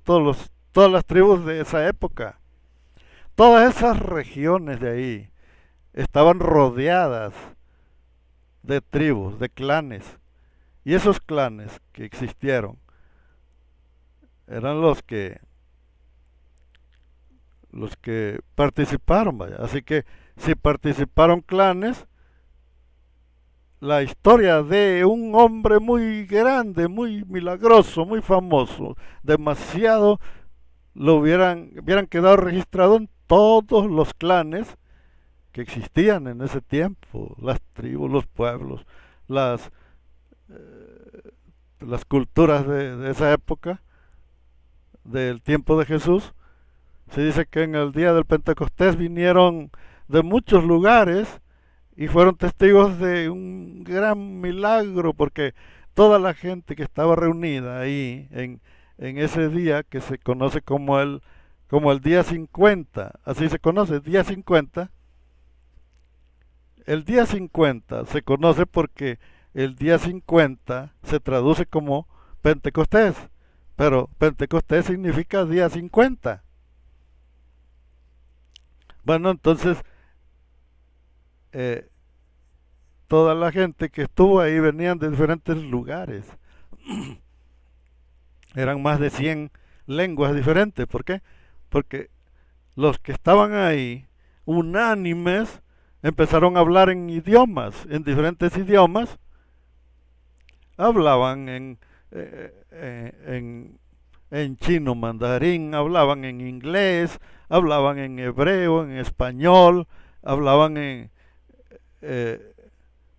todas las tribus de esa época. Todas esas regiones de ahí estaban rodeadas de tribus, de clanes. Y esos clanes que existieron eran los que participaron, vaya. Así que si participaron clanes, la historia de un hombre muy grande, muy milagroso, muy famoso, demasiado, hubieran quedado registrado en todos los clanes que existían en ese tiempo, las tribus, los pueblos, las, las culturas de esa época, del tiempo de Jesús. Se dice que en el día del Pentecostés vinieron de muchos lugares y fueron testigos de un gran milagro, porque toda la gente que estaba reunida ahí en ese día, que se conoce como el día 50, así se conoce, día 50. El día 50 se conoce porque el día 50 se traduce como Pentecostés, pero Pentecostés significa día 50. Bueno, entonces eh, toda la gente que estuvo ahí venían de diferentes lugares. Eran más de 100 lenguas diferentes. ¿Por qué? Porque los que estaban ahí, unánimes, empezaron a hablar en diferentes idiomas. Hablaban en chino mandarín, hablaban en inglés, hablaban en hebreo, en español, hablaban eh,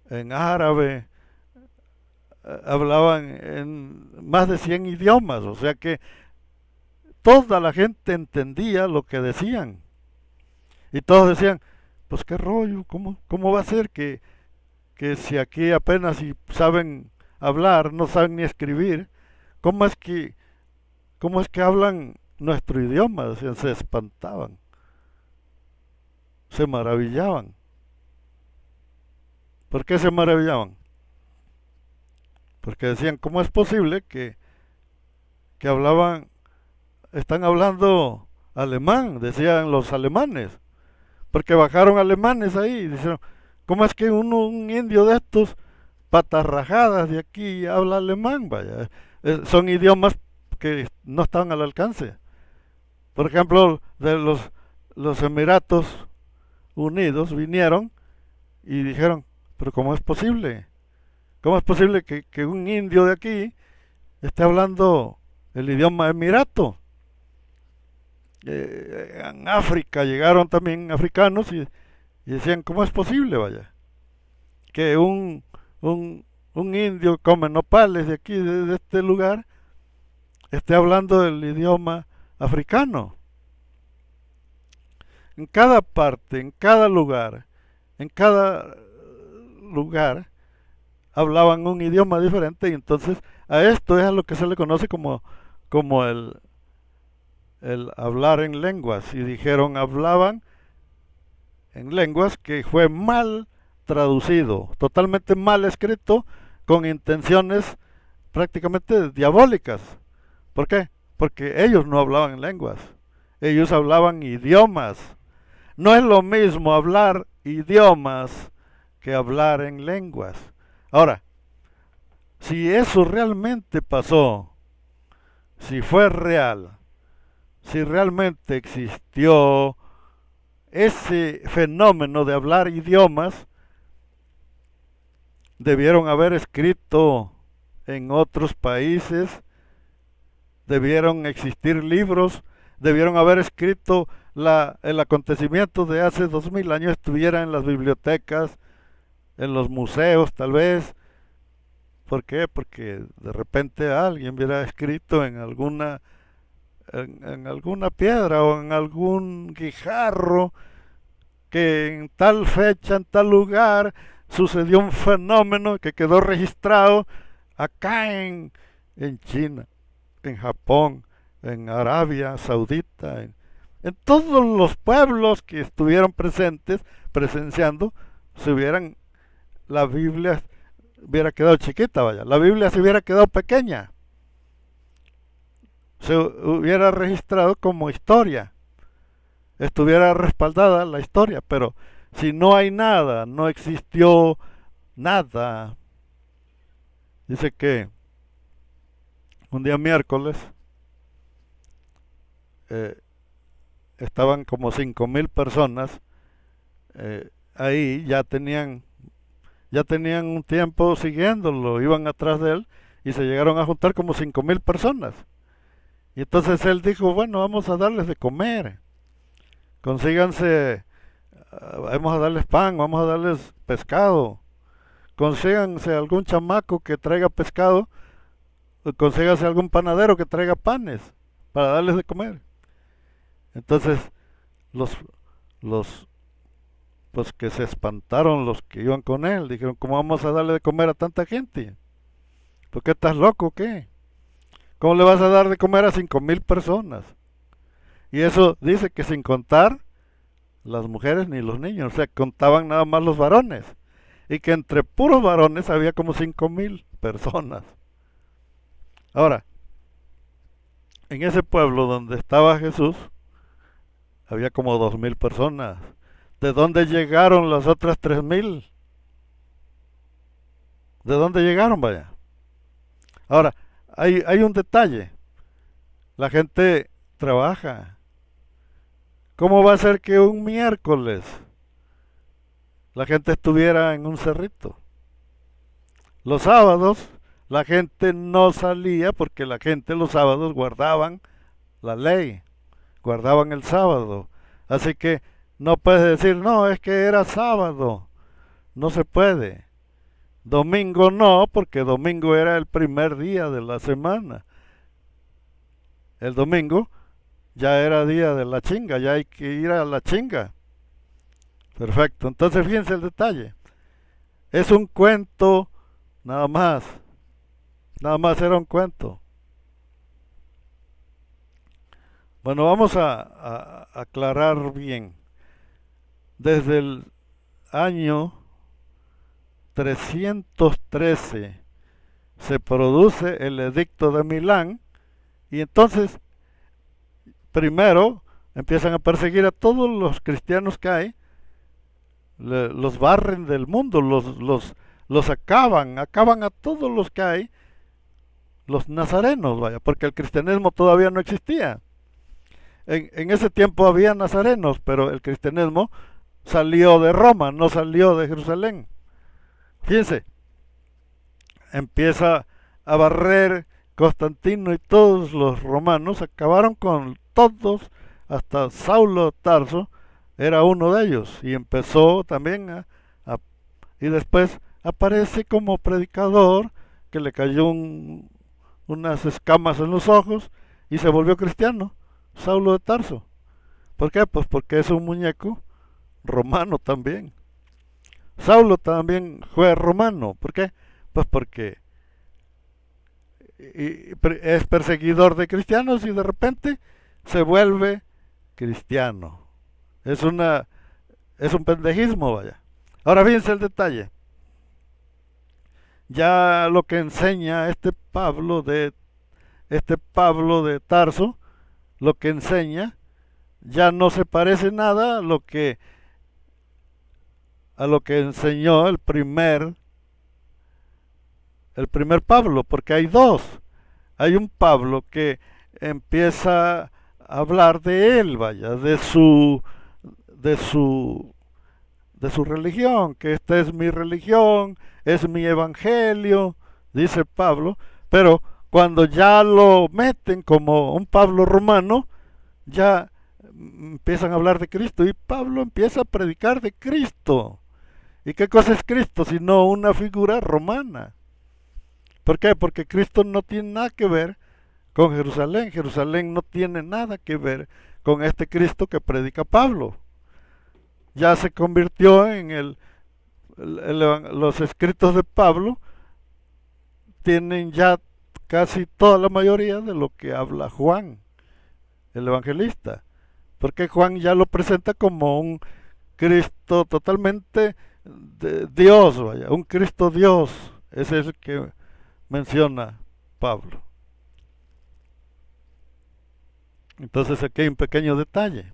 en árabe, hablaban en más de 100 idiomas, o sea que toda la gente entendía lo que decían. Y todos decían, pues qué rollo, ¿cómo va a ser que si aquí apenas si saben hablar, no saben ni escribir, ¿cómo es que, cómo es que hablan nuestro idioma? Decían, se espantaban, se maravillaban. ¿Por qué se maravillaban? Porque decían, ¿cómo es posible que están hablando alemán? Decían los alemanes, porque bajaron alemanes ahí y dijeron, ¿cómo es que un indio de estos patas rajadas de aquí habla alemán? Vaya, son idiomas que no estaban al alcance. Por ejemplo, los Emiratos Unidos vinieron y dijeron, pero ¿cómo es posible? ¿Cómo es posible que un indio de aquí esté hablando el idioma emirato? En África llegaron también africanos y decían, ¿cómo es posible, vaya? Que un indio come nopales de aquí, de este lugar, esté hablando el idioma africano. En cada parte, en cada lugar, hablaban un idioma diferente y entonces a esto es a lo que se le conoce como el hablar en lenguas. Y dijeron, hablaban en lenguas que fue mal traducido, totalmente mal escrito, con intenciones prácticamente diabólicas. ¿Por qué? Porque ellos no hablaban en lenguas, ellos hablaban idiomas. No es lo mismo hablar idiomas que hablar en lenguas. Ahora, si eso realmente pasó, si fue real, si realmente existió ese fenómeno de hablar idiomas, debieron haber escrito en otros países, debieron existir libros debieron haber escrito el acontecimiento de hace 2000 años, estuviera en las bibliotecas, en los museos tal vez. ¿Por qué? Porque de repente alguien hubiera escrito en alguna piedra o en algún guijarro que en tal fecha, en tal lugar, sucedió un fenómeno que quedó registrado acá en China, en Japón, en Arabia Saudita, en todos los pueblos que estuvieron presentes, presenciando, la Biblia hubiera quedado chiquita, vaya, la Biblia se hubiera quedado pequeña, se hubiera registrado como historia, estuviera respaldada la historia, pero si no hay nada, no existió nada. Dice que un día miércoles eh, estaban como 5000 personas ahí, ya tenían un tiempo siguiéndolo, iban atrás de él y se llegaron a juntar como 5000 personas. Y entonces él dijo, bueno, vamos a darles de comer, consíganse, vamos a darles pan, vamos a darles pescado, consíganse algún chamaco que traiga pescado, consíganse algún panadero que traiga panes para darles de comer. Entonces los, los pues que se espantaron los que iban con él, dijeron, ¿cómo vamos a darle de comer a tanta gente? ¿Por qué estás loco o qué? ¿Cómo le vas a dar de comer a 5000 personas? Y eso dice que sin contar las mujeres ni los niños, o sea, contaban nada más los varones. Y que entre puros varones había como 5000 personas. Ahora, en ese pueblo donde estaba Jesús, había como 2000 personas. ¿De dónde llegaron las otras 3000? ¿De dónde llegaron, vaya? Ahora, hay un detalle. La gente trabaja. ¿Cómo va a ser que un miércoles la gente estuviera en un cerrito? Los sábados la gente no salía porque la gente los sábados guardaban la ley, guardaban el sábado. Así que no puedes decir, no, es que era sábado. No se puede. Domingo no, porque domingo era el primer día de la semana. El domingo ya era día de la chinga, ya hay que ir a la chinga. Perfecto, entonces fíjense el detalle. Es un cuento nada más era un cuento. Bueno, vamos a aclarar bien. Desde el año 313 se produce el edicto de Milán y entonces primero empiezan a perseguir a todos los cristianos que hay, los barren del mundo, los acaban a todos los que hay, los nazarenos, vaya, porque el cristianismo todavía no existía. En ese tiempo había nazarenos, pero el cristianismo salió de Roma, no salió de Jerusalén. Fíjense, empieza a barrer Constantino y todos los romanos, acabaron con todos, hasta Saulo de Tarso era uno de ellos, y empezó también y después aparece como predicador, que le cayó unas escamas en los ojos y se volvió cristiano, Saulo de Tarso. ¿Por qué? Pues porque es un muñeco romano también. Saulo también fue romano. ¿Por qué? Pues porque es perseguidor de cristianos y de repente se vuelve cristiano. Es un pendejismo, vaya. Ahora fíjense el detalle. Ya lo que enseña este Pablo de Tarso, lo que enseña ya no se parece nada a lo que enseñó el primer Pablo, porque hay dos. Hay un Pablo que empieza a hablar de él, vaya, de su religión, que esta es mi religión, es mi evangelio, dice Pablo, pero cuando ya lo meten como un Pablo romano, ya empiezan a hablar de Cristo y Pablo empieza a predicar de Cristo. ¿Y qué cosa es Cristo sino una figura romana? ¿Por qué? Porque Cristo no tiene nada que ver con Jerusalén. Jerusalén no tiene nada que ver con este Cristo que predica Pablo. Ya se convirtió en los escritos de Pablo tienen ya casi toda la mayoría de lo que habla Juan, el evangelista. Porque Juan ya lo presenta como un Cristo totalmente de Dios, vaya, un Cristo Dios. Ese es el que menciona Pablo. Entonces aquí hay un pequeño detalle.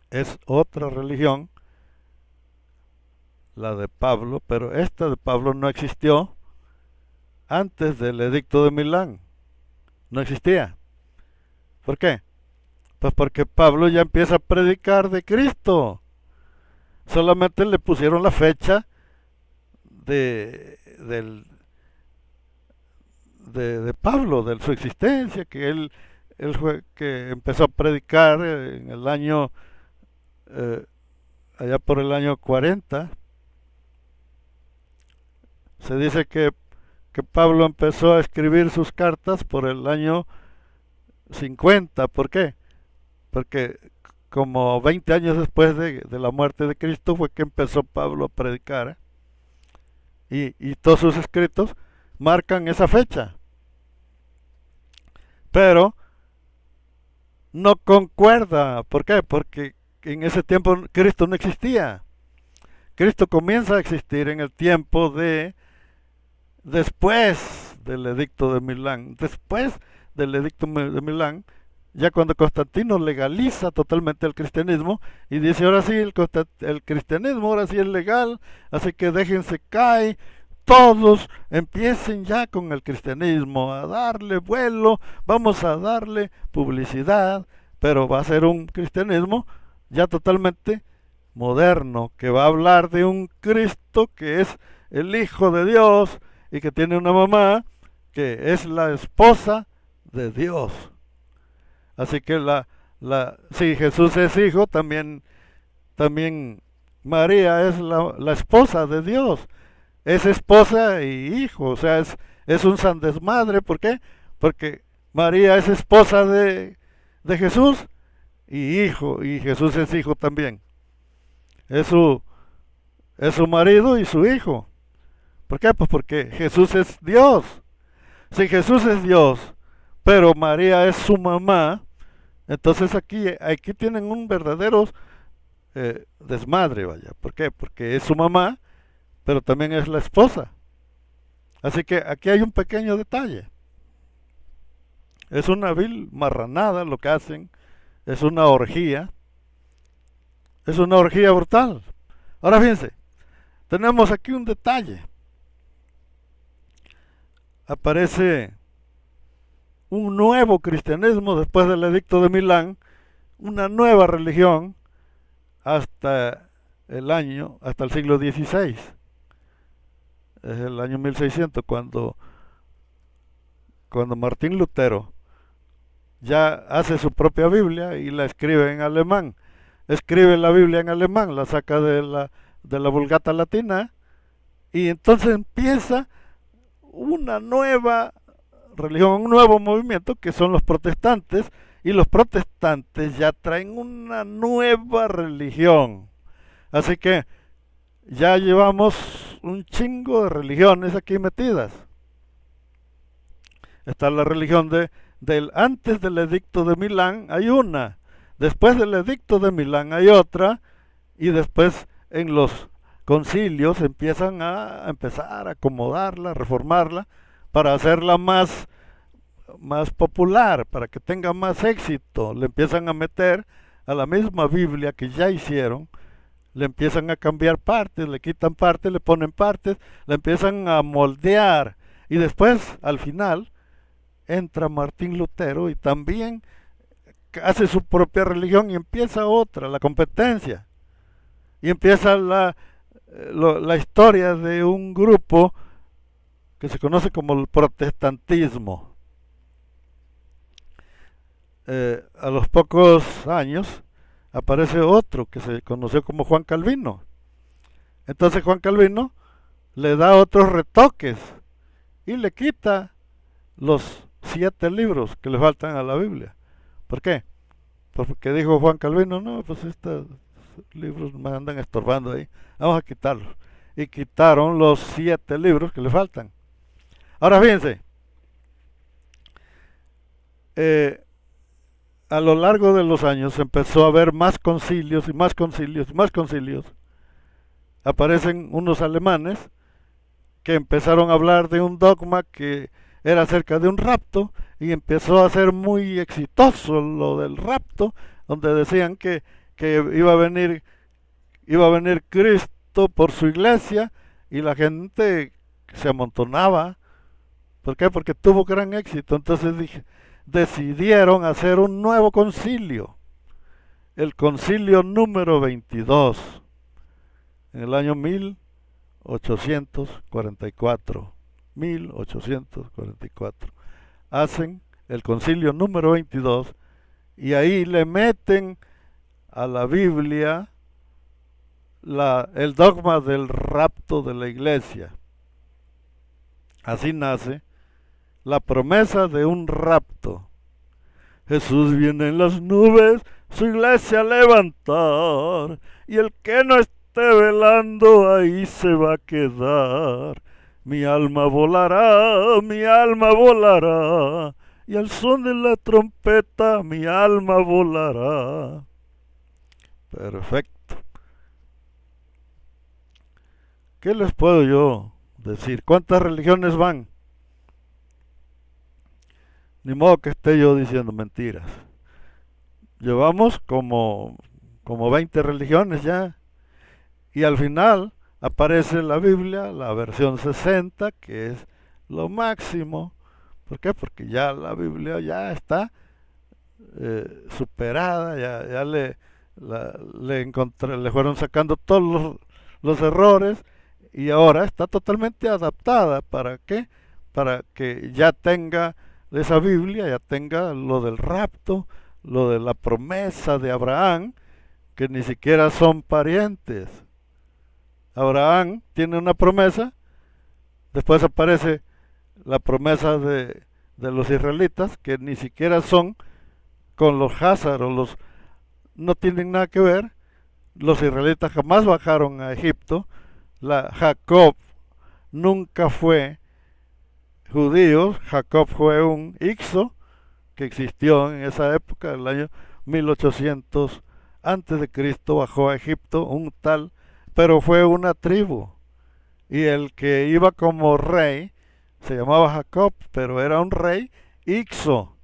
Es otra religión, la de Pablo, pero esta de Pablo no existió antes del edicto de Milán. No existía. ¿Por qué? Pues porque Pablo ya empieza a predicar de Cristo. Solamente le pusieron la fecha de Pablo, de su existencia, que él fue que empezó a predicar en el año, eh, allá por el año 40. Se dice que Pablo empezó a escribir sus cartas por el año 50. ¿Por qué? Porque como 20 años después de la muerte de Cristo fue que empezó Pablo a predicar, y todos sus escritos marcan esa fecha. Pero no concuerda. ¿Por qué? Porque en ese tiempo Cristo no existía. Cristo comienza a existir en el tiempo después del edicto de Milán. Después del edicto de Milán, ya cuando Constantino legaliza totalmente el cristianismo y dice, ahora sí, el cristianismo ahora sí es legal, así que déjense caer, todos empiecen ya con el cristianismo a darle vuelo, vamos a darle publicidad, pero va a ser un cristianismo ya totalmente moderno, que va a hablar de un Cristo que es el Hijo de Dios y que tiene una mamá que es la esposa de Dios. Así que si Jesús es hijo, también María es la esposa de Dios. Es esposa y hijo, o sea, es un san desmadre. ¿Por qué? Porque María es esposa de Jesús y hijo, y Jesús es hijo también. Es su marido y su hijo. ¿Por qué? Pues porque Jesús es Dios. Si Jesús es Dios, pero María es su mamá, entonces aquí tienen un verdadero desmadre, vaya. ¿Por qué? Porque es su mamá, pero también es la esposa. Así que aquí hay un pequeño detalle. Es una vil marranada lo que hacen, es una orgía brutal. Ahora fíjense, tenemos aquí un detalle. Aparece un nuevo cristianismo después del edicto de Milán, una nueva religión hasta el siglo XVI. Es el año 1600 cuando Martín Lutero ya hace su propia Biblia y la escribe en alemán. Escribe la Biblia en alemán, la saca de la Vulgata latina, y entonces empieza una nueva religión, un nuevo movimiento que son los protestantes, y los protestantes ya traen una nueva religión. Así que ya llevamos un chingo de religiones aquí metidas. Está la religión antes del edicto de Milán hay una, después del edicto de Milán hay otra, y después en los concilios empiezan a empezar a acomodarla, reformarla, para hacerla más popular, para que tenga más éxito. Le empiezan a meter a la misma Biblia que ya hicieron, le empiezan a cambiar partes, le quitan partes, le ponen partes, le empiezan a moldear, y después, al final, entra Martín Lutero y también hace su propia religión y empieza otra, la competencia. Y empieza la historia de un grupo que se conoce como el protestantismo. a los pocos años aparece otro que se conoció como Juan Calvino. Entonces Juan Calvino le da otros retoques y le quita los 7 libros que le faltan a la Biblia. ¿Por qué? Porque dijo Juan Calvino, no, pues estos libros me andan estorbando ahí, vamos a quitarlos. Y quitaron los 7 libros que le faltan. Ahora fíjense, eh, a lo largo de los años empezó a haber más concilios y más concilios y más concilios. Aparecen unos alemanes que empezaron a hablar de un dogma que era acerca de un rapto y empezó a ser muy exitoso lo del rapto, donde decían que iba a venir Cristo por su iglesia y la gente se amontonaba. ¿Por qué? Porque tuvo gran éxito. Entonces decidieron hacer un nuevo concilio, el concilio número 22, en el año 1844. 1844. Hacen el concilio número 22 y ahí le meten a la Biblia el dogma del rapto de la iglesia. Así nace la promesa de un rapto. Jesús viene en las nubes, su iglesia a levantar, y el que no esté velando ahí se va a quedar. Mi alma volará, y al son de la trompeta mi alma volará. Perfecto. ¿Qué les puedo yo decir? ¿Cuántas religiones van? Ni modo que esté yo diciendo mentiras. Llevamos como 20 religiones ya. Y al final aparece la Biblia, la versión 60, que es lo máximo. ¿Por qué? Porque ya la Biblia ya está superada, ya le fueron sacando todos los errores y ahora está totalmente adaptada. ¿Para qué? Para que ya tenga esa Biblia, ya tenga lo del rapto, lo de la promesa de Abraham, que ni siquiera son parientes. Abraham tiene una promesa, después aparece la promesa de los israelitas, que ni siquiera son con los házaros, no tienen nada que ver. Los israelitas jamás bajaron a Egipto. Jacob nunca fue judío. Jacob fue un Ixo que existió en esa época, el año 1800 antes de Cristo, bajó a Egipto un tal, pero fue una tribu. Y el que iba como rey se llamaba Jacob, pero era un rey Ixo.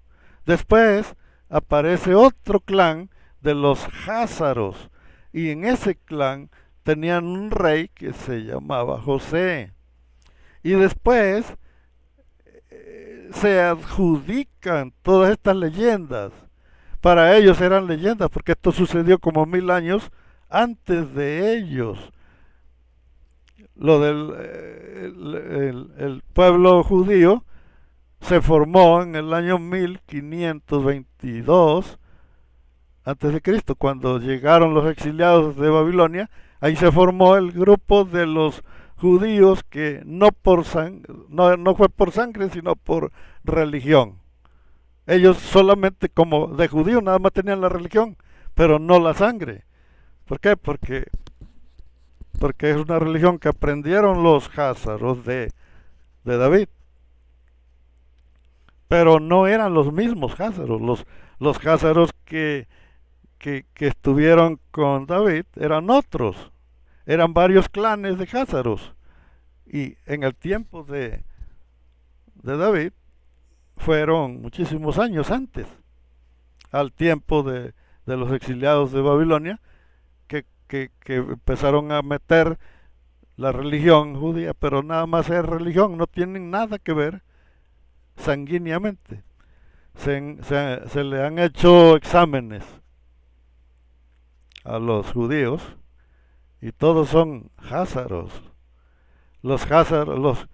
Después aparece otro clan de los házaros, y en ese clan tenían un rey que se llamaba José. Y después se adjudican todas estas leyendas. Para ellos eran leyendas, porque esto sucedió como 1000 años antes de ellos. Lo del el pueblo judío se formó en el año 1522 antes de Cristo, cuando llegaron los exiliados de Babilonia. Ahí se formó el grupo de los judíos que no fue por sangre, sino por religión. Ellos solamente como de judíos nada más tenían la religión, pero no la sangre. ¿Por qué? Porque es una religión que aprendieron los házaros de David. Pero no eran los mismos házaros. Los házaros que estuvieron con David eran otros. Eran varios clanes de házaros. Y en el tiempo de David fueron muchísimos años antes, al tiempo de los exiliados de Babilonia, que empezaron a meter la religión judía, pero nada más es religión, no tienen nada que ver sanguíneamente. Se le han hecho exámenes a los judíos y todos son házaros. Los házaros,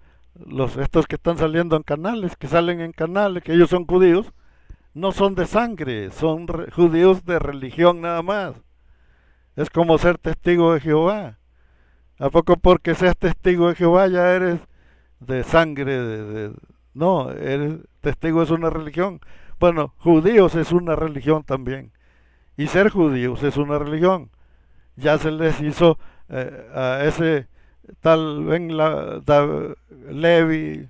estos que están saliendo en canales, que salen en canales, que ellos son judíos, no son de sangre, son judíos de religión nada más. Es como ser testigo de Jehová. ¿A poco porque seas testigo de Jehová ya eres de sangre? No, eres testigo es una religión. Bueno, judíos es una religión también. Y ser judíos es una religión. Ya se les hizo a ese tal Levi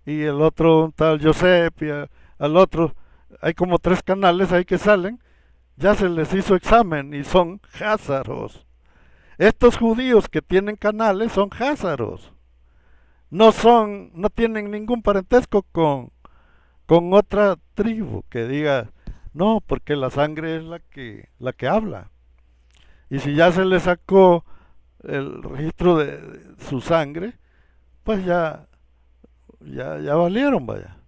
y el otro un tal Joseph y al otro. Hay como tres canales ahí que salen. Ya se les hizo examen y son házaros. Estos judíos que tienen canales son házaros. No tienen ningún parentesco con otra tribu que diga, no, porque la sangre es la que habla. Y si ya se le sacó el registro de su sangre, pues ya valieron, vaya.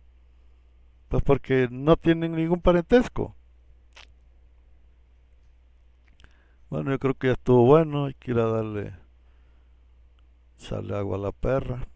Pues porque no tienen ningún parentesco. Bueno, yo creo que ya estuvo bueno, hay que ir a darle, echarle agua a la perra.